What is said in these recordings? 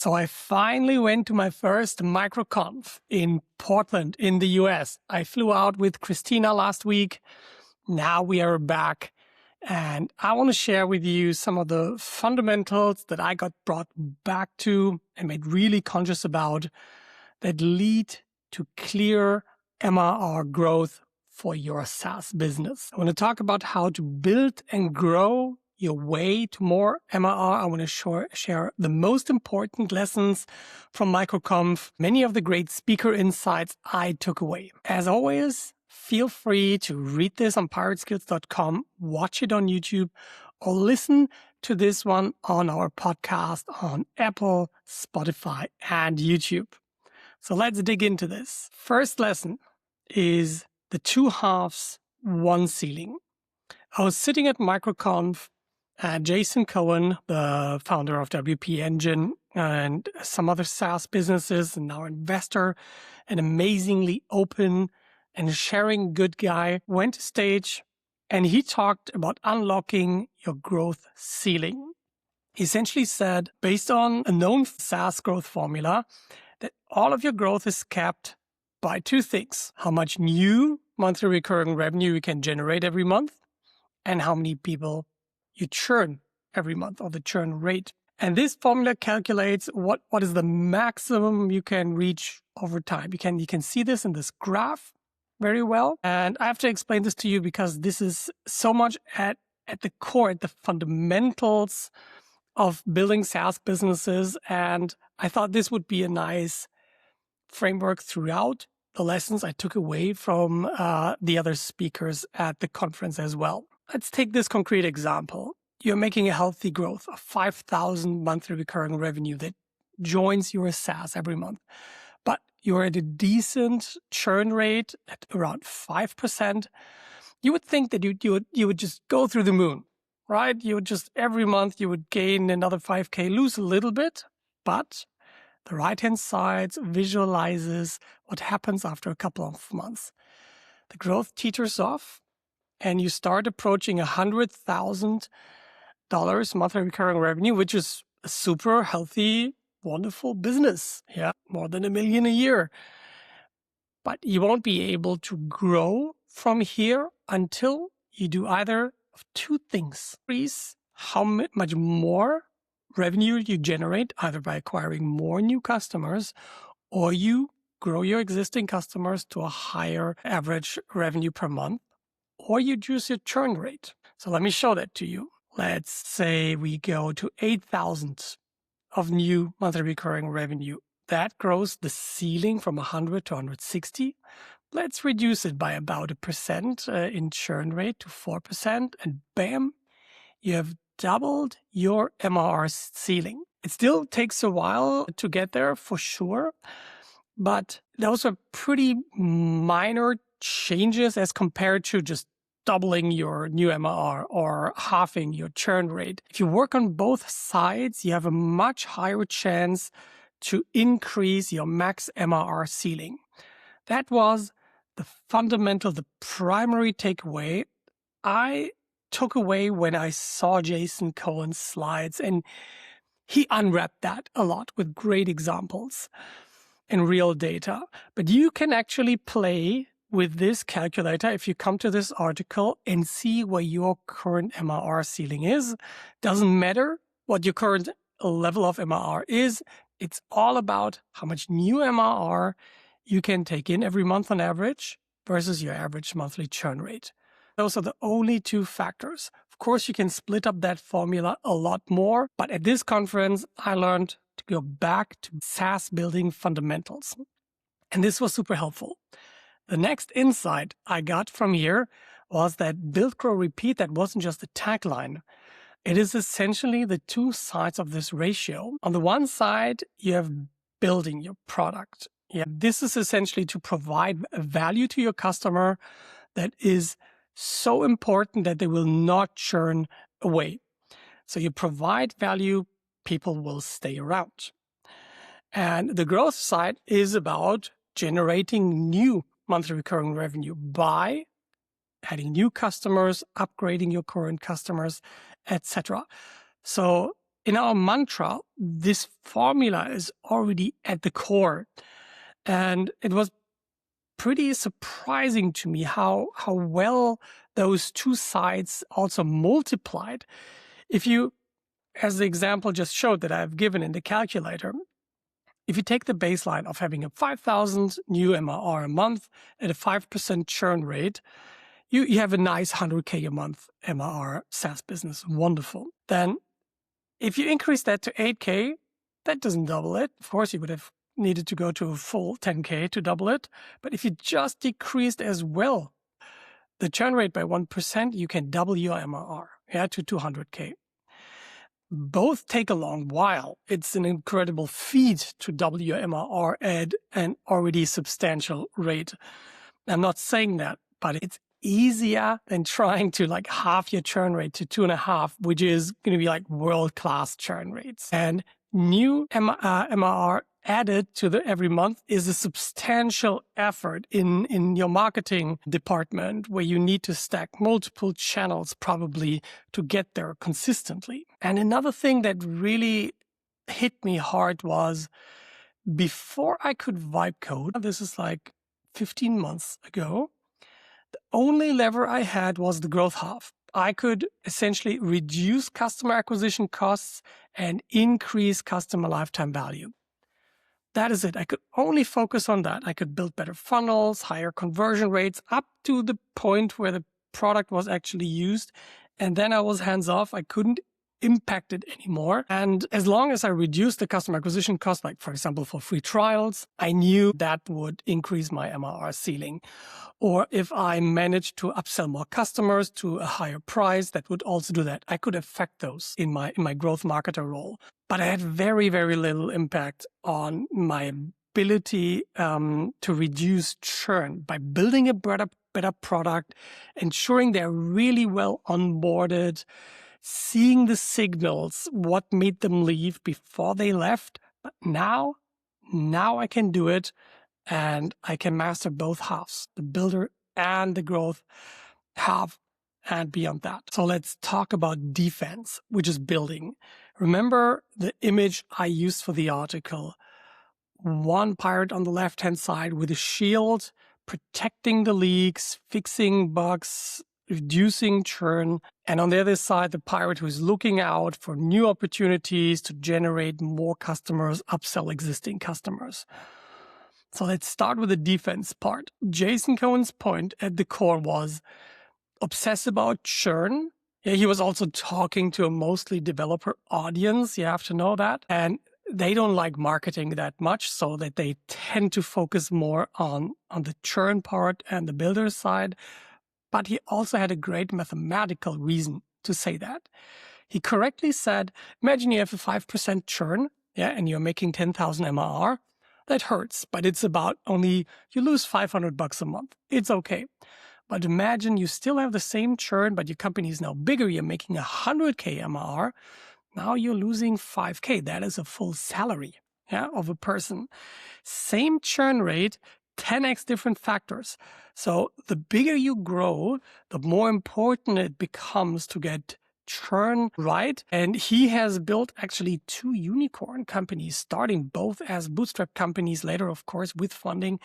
So I finally went to my first MicroConf in Portland in the US. I flew out with Christina last week. Now we are back. And I want to share with you some of the fundamentals that I got brought back to and made really conscious about that lead to clear MRR growth for your SaaS business. I want to talk about how to build and grow your way to more MRR. I want to share the most important lessons from MicroConf, many of the great speaker insights I took away. As always, feel free to read this on pirateskills.com, watch it on YouTube, or listen to this one on our podcast on Apple, Spotify, and YouTube. So let's dig into this. First lesson is the two halves, one ceiling. I was sitting at MicroConf. Jason Cohen, the founder of WP Engine and some other SaaS businesses, and now investor, an amazingly open and sharing good guy, went to stage and he talked about unlocking your growth ceiling. He essentially said, based on a known SaaS growth formula, that all of your growth is capped by two things: how much new monthly recurring revenue you can generate every month and how many people you churn every month, or the churn rate. And this formula calculates what is the maximum you can reach over time. You can see this in this graph very well. And I have to explain this to you because this is so much at the core, at the fundamentals of building SaaS businesses. And I thought this would be a nice framework throughout the lessons I took away from the other speakers at the conference as well. Let's take this concrete example. You're making a healthy growth of 5,000 monthly recurring revenue that joins your SaaS every month. But you're at a decent churn rate at around 5%. You would think that you would just go through the moon, right? You would just, every month you would gain another 5K, lose a little bit. But the right-hand side visualizes what happens after a couple of months. The growth teeters off, and you start approaching $100,000 monthly recurring revenue, which is a super healthy, wonderful business. Yeah, more than $1 million a year. But you won't be able to grow from here until you do either of two things: increase how much more revenue you generate, either by acquiring more new customers, or you grow your existing customers to a higher average revenue per month, or you reduce your churn rate. So let me show that to you. Let's say we go to 8,000 of new monthly recurring revenue. That grows the ceiling from 100 to 160. Let's reduce it by about 1% in churn rate to 4%. And bam, you have doubled your MRR ceiling. It still takes a while to get there for sure, but those are pretty minor changes as compared to just doubling your new MRR or halving your churn rate. If you work on both sides, you have a much higher chance to increase your max MRR ceiling. That was the fundamental, the primary takeaway I took away when I saw Jason Cohen's slides, and he unwrapped that a lot with great examples and real data. But you can actually play with this calculator if you come to this article and see where your current MRR ceiling is. Doesn't matter what your current level of MRR is. It's all about how much new MRR you can take in every month on average versus your average monthly churn rate. Those are the only two factors. Of course, you can split up that formula a lot more, but at this conference, I learned to go back to SaaS building fundamentals. And this was super helpful. The next insight I got from here was that build, grow, repeat, that wasn't just a tagline. It is essentially the two sides of this ratio. On the one side, you have building your product. Yeah, this is essentially to provide value to your customer that is so important that they will not churn away. So you provide value, people will stay around. And the growth side is about generating new monthly recurring revenue by adding new customers, upgrading your current customers, etc. So in our mantra, this formula is already at the core. And it was pretty surprising to me how well those two sides also multiplied. If you, as the example just showed that I've given in the calculator, if you take the baseline of having a 5,000 new MRR a month at a 5% churn rate, you have a nice 100K a month MRR SaaS business. Wonderful. Then if you increase that to 8K, that doesn't double it. Of course, you would have needed to go to a full 10K to double it. But if you just decreased as well the churn rate by 1%, you can double your MRR to 200K. Both take a long while. It's an incredible feat to double your MRR at an already substantial rate. I'm not saying that, but it's easier than trying to like half your churn rate to 2.5, which is going to be like world-class churn rates. And new MRR added to every month is a substantial effort in your marketing department, where you need to stack multiple channels probably to get there consistently. And another thing that really hit me hard was, before I could vibe code, this is like 15 months ago, the only lever I had was the growth half. I could essentially reduce customer acquisition costs and increase customer lifetime value. That is it. I could only focus on that. I could build better funnels, higher conversion rates, up to the point where the product was actually used. And then I was hands off. I couldn't impact it anymore. And as long as I reduced the customer acquisition cost, like for example, for free trials, I knew that would increase my MRR ceiling. Or if I managed to upsell more customers to a higher price, that would also do that. I could affect those in my growth marketer role. But I had very, very little impact on my ability to reduce churn by building a better product, ensuring they're really well onboarded, seeing the signals, what made them leave before they left. But now I can do it, and I can master both halves, the builder and the growth half, and beyond that. So let's talk about defense, which is building. Remember the image I used for the article. One pirate on the left-hand side with a shield, protecting the leaks, fixing bugs, reducing churn. And on the other side, the pirate who's looking out for new opportunities to generate more customers, upsell existing customers. So let's start with the defense part. Jason Cohen's point at the core was obsess about churn. Yeah, he was also talking to a mostly developer audience. You have to know that. And they don't like marketing that much, so that they tend to focus more on the churn part and the builder side. But he also had a great mathematical reason to say that. He correctly said, imagine you have a 5% churn, and you're making 10,000 MRR. That hurts, but it's about only, you lose $500 a month. It's okay. But imagine you still have the same churn, but your company is now bigger. You're making 100K MRR. Now you're losing 5K. That is a full salary of a person. Same churn rate, 10x different factors. So the bigger you grow, the more important it becomes to get churn right. And he has built actually 2 unicorn companies, starting both as bootstrap companies, later, of course, with funding.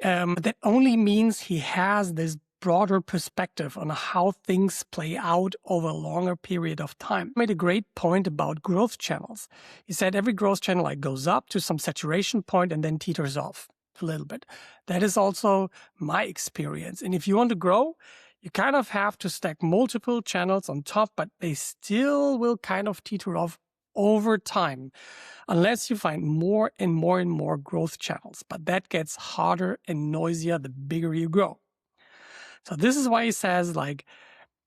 That only means he has this broader perspective on how things play out over a longer period of time. He made a great point about growth channels. He said every growth channel goes up to some saturation point and then teeters off a little bit. That is also my experience. And if you want to grow, you kind of have to stack multiple channels on top, but they still will kind of teeter off over time, unless you find more and more and more growth channels. But that gets harder and noisier the bigger you grow. So this is why he says, like,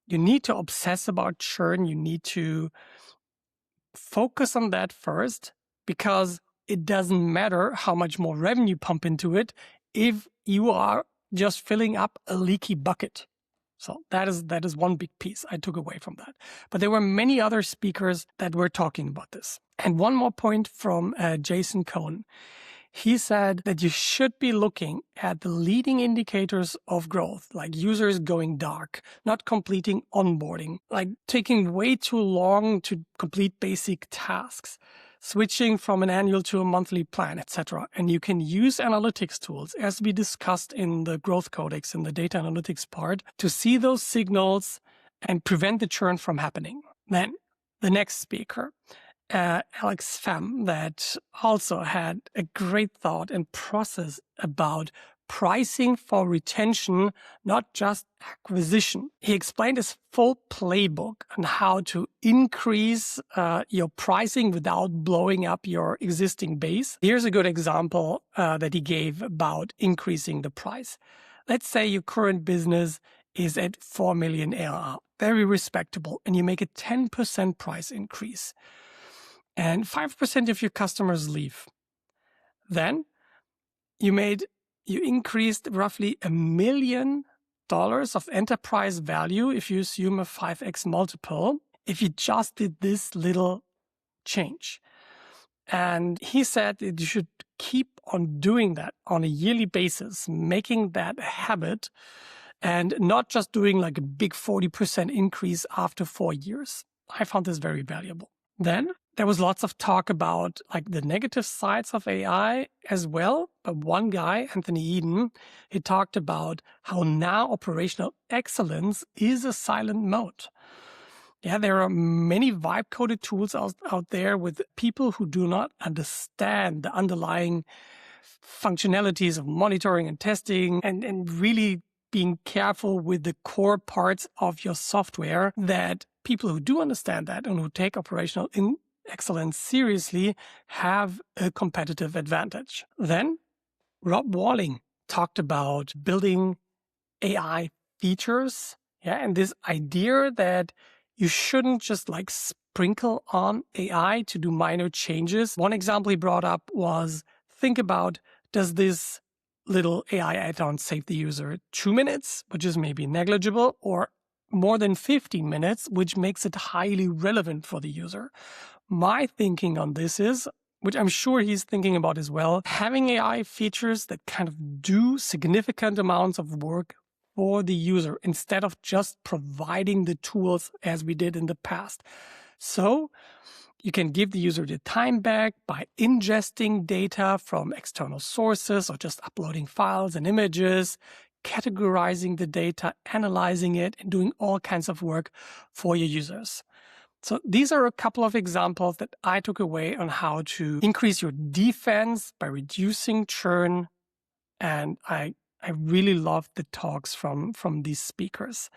you need to obsess about churn. You need to focus on that first, because it doesn't matter how much more revenue you pump into it if you are just filling up a leaky bucket. So that is one big piece I took away from that. But there were many other speakers that were talking about this. And one more point from Jason Cohen. He said that you should be looking at the leading indicators of growth, like users going dark, not completing onboarding, like taking way too long to complete basic tasks, switching from an annual to a monthly plan, etc. And you can use analytics tools, as we discussed in the growth codex in the data analytics part, to see those signals and prevent the churn from happening. Then the next speaker, Alex Pham, that also had a great thought and process about pricing for retention, not just acquisition. He explained his full playbook on how to increase your pricing without blowing up your existing base. Here's a good example that he gave about increasing the price. Let's say your current business is at 4 million ARR, very respectable, and you make a 10% price increase, and 5% of your customers leave. Then you increased roughly $1 million of enterprise value if you assume a 5x multiple, if you just did this little change. And he said that you should keep on doing that on a yearly basis, making that a habit, and not just doing like a big 40% increase after 4 years. I found this very valuable. Then there was lots of talk about like the negative sides of AI as well. But one guy, Anthony Eden, he talked about how now operational excellence is a silent moat. Yeah, there are many vibe-coded tools out there with people who do not understand the underlying functionalities of monitoring and testing and really being careful with the core parts of your software, that people who do understand that and who take operational excellence seriously have a competitive advantage. Then Rob Walling talked about building AI features, and this idea that you shouldn't just like sprinkle on AI to do minor changes. One example he brought up was, think about, does this little AI add-on save the user 2 minutes, which is maybe negligible, or more than 15 minutes, which makes it highly relevant for the user? My thinking on this is, which I'm sure he's thinking about as well, having AI features that kind of do significant amounts of work for the user instead of just providing the tools as we did in the past. So you can give the user the time back by ingesting data from external sources or just uploading files and images, categorizing the data, analyzing it, and doing all kinds of work for your users. So these are a couple of examples that I took away on how to increase your defense by reducing churn. And I really loved the talks from these speakers.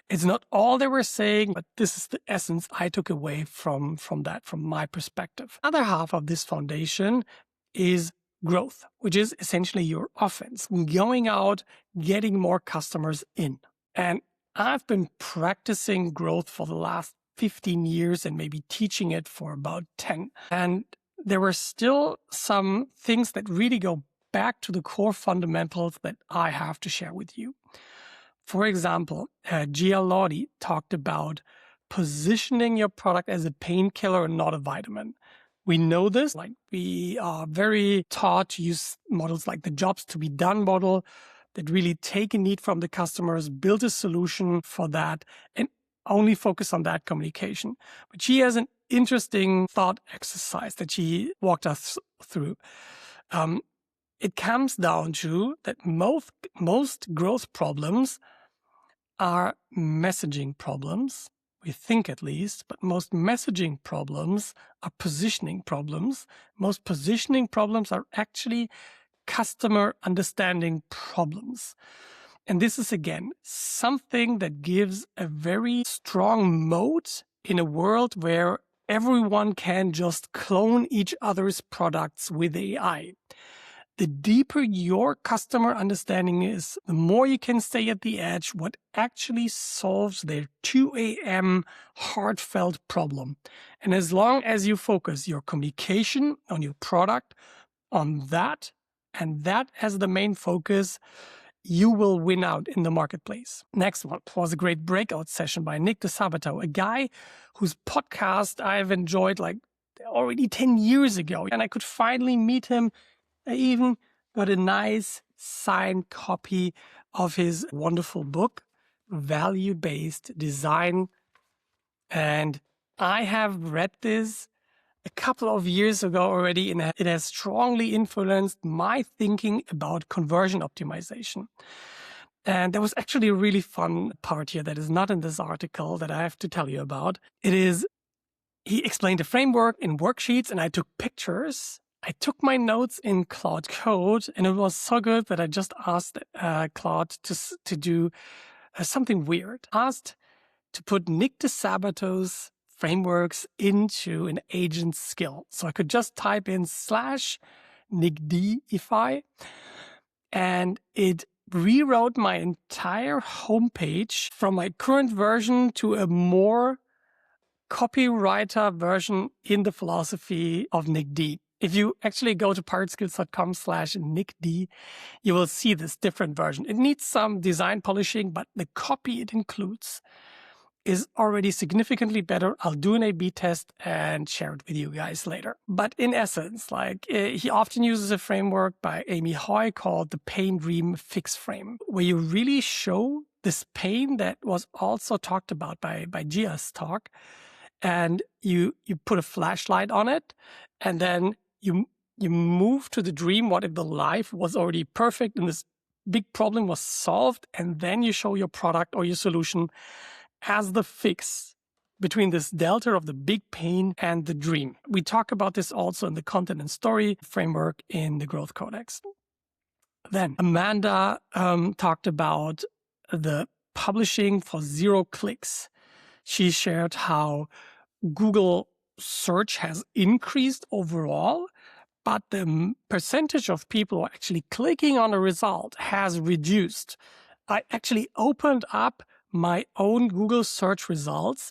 It's not all they were saying, but this is the essence I took away from that, from my perspective. Other half of this foundation is growth, which is essentially your offense, going out, getting more customers in. And I've been practicing growth for the last 15 years and maybe teaching it for about 10. And there were still some things that really go back to the core fundamentals that I have to share with you. For example, Gia Laudi talked about positioning your product as a painkiller and not a vitamin. We know this, like we are very taught to use models like the jobs to be done model that really take a need from the customers, build a solution for that, and only focus on that communication. But she has an interesting thought exercise that she walked us through. It comes down to that most growth problems are messaging problems. We think at least, but most messaging problems are positioning problems. Most positioning problems are actually customer understanding problems. And this is, again, something that gives a very strong moat in a world where everyone can just clone each other's products with AI. The deeper your customer understanding is, the more you can stay at the edge what actually solves their 2 a.m. heartfelt problem. And as long as you focus your communication on your product, on that, and that as the main focus, you will win out in the marketplace. Next one was a great breakout session by Nick Disabato, a guy whose podcast I've enjoyed like already 10 years ago. And I could finally meet him I even got a nice signed copy of his wonderful book, Value-Based Design. And I have read this a couple of years ago already, and it has strongly influenced my thinking about conversion optimization. And there was actually a really fun part here that is not in this article that I have to tell you about. He explained the framework in worksheets, and I took pictures. I took my notes in Claude Code, and it was so good that I just asked Claude to do something weird. Asked to put Nick Disabato's frameworks into an agent skill. So I could just type in /nickdfy, and it rewrote my entire homepage from my current version to a more copywriter version in the philosophy of Nick D. If you actually go to pirateskills.com/nickd, you will see this different version. It needs some design polishing, but the copy it includes is already significantly better. I'll do an A/B test and share it with you guys later. But in essence, he often uses a framework by Amy Hoy called the Pain Dream Fix Frame, where you really show this pain that was also talked about by Gia's talk. And you put a flashlight on it, and then you move to the dream. What if the life was already perfect and this big problem was solved? And then you show your product or your solution as the fix between this delta of the big pain and the dream. We talk about this also in the content and story framework in the Growth Codex. Then Amanda talked about the publishing for 0 clicks. She shared how Google search has increased overall, but the percentage of people actually clicking on a result has reduced. I actually opened up my own Google search results,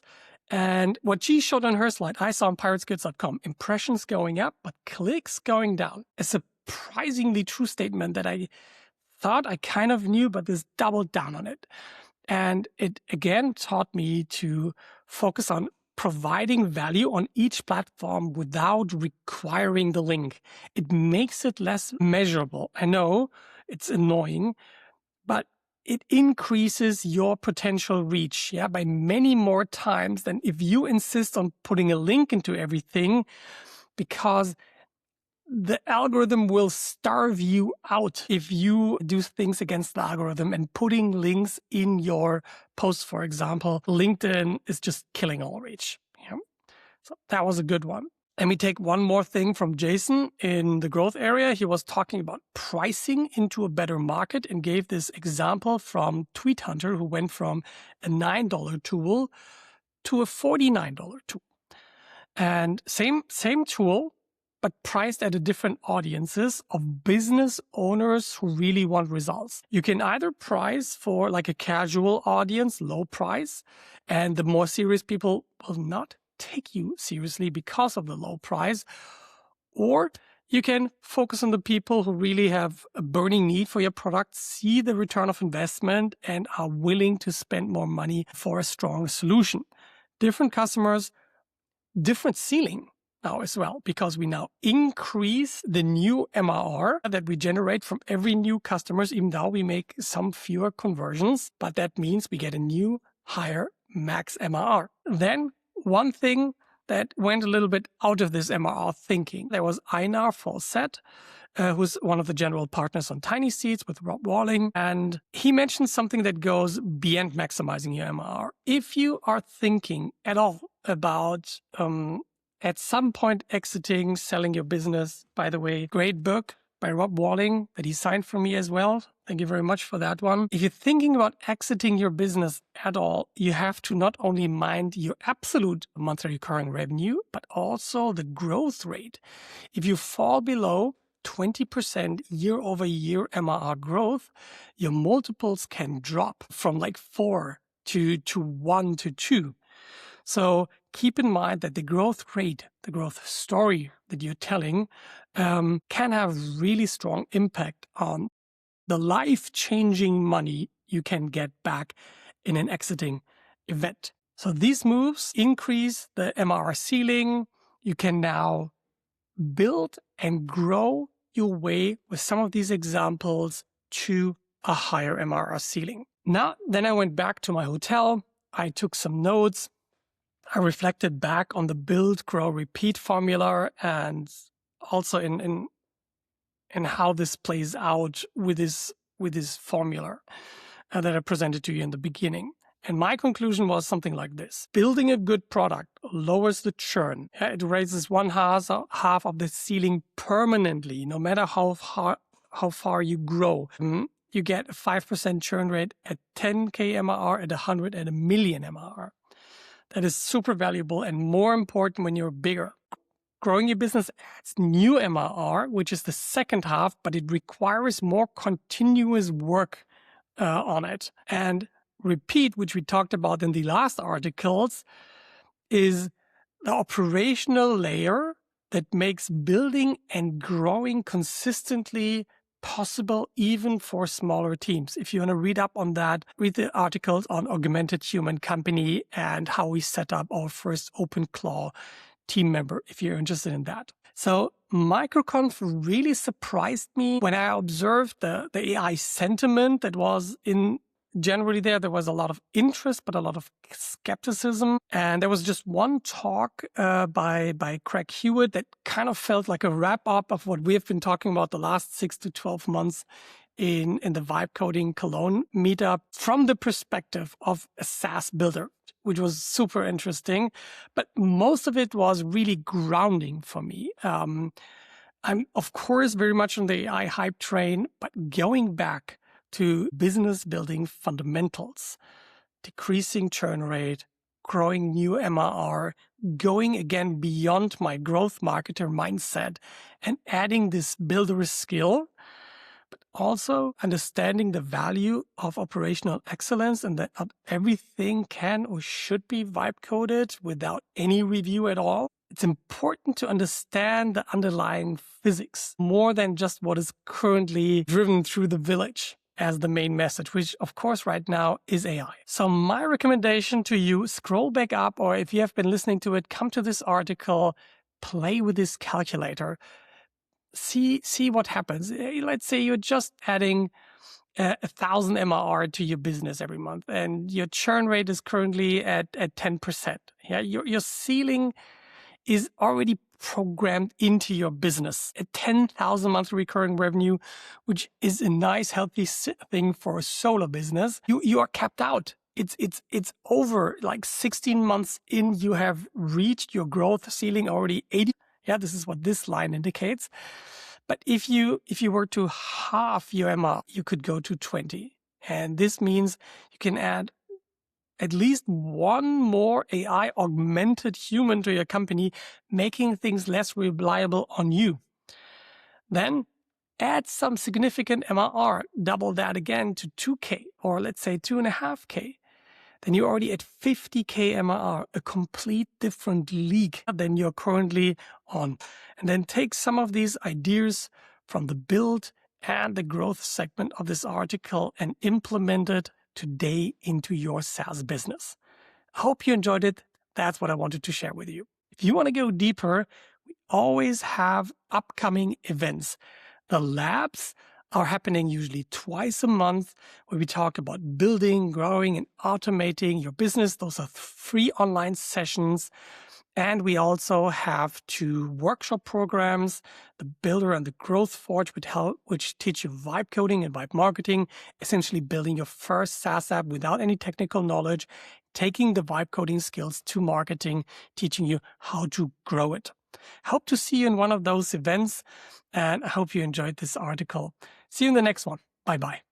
and what she showed on her slide, I saw on pirateskills.com, impressions going up, but clicks going down. A surprisingly true statement that I thought I kind of knew, but this doubled down on it. And it again taught me to focus on providing value on each platform without requiring the link. It makes it less measurable. I know it's annoying, but it increases your potential reach, by many more times than if you insist on putting a link into everything, because the algorithm will starve you out if you do things against the algorithm and putting links in your posts, for example. LinkedIn is just killing all reach. So that was a good one. Let me take one more thing from Jason in the growth area. He was talking about pricing into a better market and gave this example from Tweet Hunter, who went from a $9 tool to a $49 tool. And same tool, but priced at a different audiences of business owners who really want results. You can either price for like a casual audience, low price, and the more serious people will not take you seriously because of the low price, or you can focus on the people who really have a burning need for your product, see the return of investment, and are willing to spend more money for a strong solution. Different customers, different ceiling now as well, because we now increase the new MRR that we generate from every new customers, even though we make some fewer conversions, but that means we get a new higher max MRR. Then one thing that went a little bit out of this MRR thinking, there was Einar Vollset, who's one of the general partners on Tiny Seeds with Rob Walling. And he mentioned something that goes beyond maximizing your MRR. If you are thinking at all about at some point exiting, selling your business, by the way, great book by Rob Walling that he signed for me as well. Thank you very much for that one. If you're thinking about exiting your business at all, you have to not only mind your absolute monthly recurring revenue, but also the growth rate. If you fall below 20% year-over-year MRR growth, your multiples can drop from like 4 to 1 to 2. So keep in mind that the growth rate, the growth story that you're telling can have really strong impact on the life-changing money you can get back in an exiting event. So these moves increase the MRR ceiling. You can now build and grow your way with some of these examples to a higher MRR ceiling. Now, then I went back to my hotel. I took some notes. I reflected back on the build, grow, repeat formula, and also in how this plays out with this formula that I presented to you in the beginning. And my conclusion was something like this. Building a good product lowers the churn. It raises one half of the ceiling permanently, no matter how far you grow. You get a 5% churn rate at 10K MRR, at 100, at a million MRR. That is super valuable and more important when you're bigger. Growing your business adds new MRR, which is the second half, but it requires more continuous work on it. And repeat, which we talked about in the last articles, is the operational layer that makes building and growing consistently possible even for smaller teams. If you want to read up on that, read the articles on Augmented Human Company and how we set up our first OpenClaw team member, if you're interested in that. So MicroConf really surprised me when I observed the AI sentiment that was in generally there. There was a lot of interest, but a lot of skepticism. And there was just one talk by Craig Hewitt that kind of felt like a wrap-up of what we have been talking about the last 6 to 12 months in the Vibe Coding Cologne meetup from the perspective of a SaaS builder, which was super interesting. But most of it was really grounding for me. I'm, of course, very much on the AI hype train, but going back to business building fundamentals, decreasing churn rate, growing new MRR, going again beyond my growth marketer mindset and adding this builder skill, but also understanding the value of operational excellence and that not everything can or should be vibe coded without any review at all. It's important to understand the underlying physics more than just what is currently driven through the village as the main message, which of course right now is AI. So my recommendation to you, scroll back up, or if you have been listening to it, come to this article, play with this calculator, see what happens. Let's say you're just adding 1,000 MRR to your business every month and your churn rate is currently at 10%. Yeah, your ceiling is already programmed into your business at 10,000 monthly recurring revenue, which is a nice, healthy thing for a solo business. You are capped out. It's over. Like 16 months in, you have reached your growth ceiling already 80. Yeah, this is what this line indicates. But if you were to halve your MR, you could go to 20. And this means you can add at least one more AI augmented human to your company, making things less reliable on you. Then add some significant MRR, double that again to 2K, or let's say 2.5K. Then you're already at 50K MRR, a complete different league than you're currently on. And then take some of these ideas from the build and the growth segment of this article and implement it today into your SaaS business. I hope you enjoyed it. That's what I wanted to share with you. If you want to go deeper, we always have upcoming events. The labs are happening usually twice a month, where we talk about building, growing, and automating your business. Those are free online sessions. And we also have 2 workshop programs, the Builder and the Growth Forge, which teach you vibe coding and vibe marketing, essentially building your first SaaS app without any technical knowledge, taking the vibe coding skills to marketing, teaching you how to grow it. I hope to see you in one of those events, and I hope you enjoyed this article. See you in the next one. Bye-bye.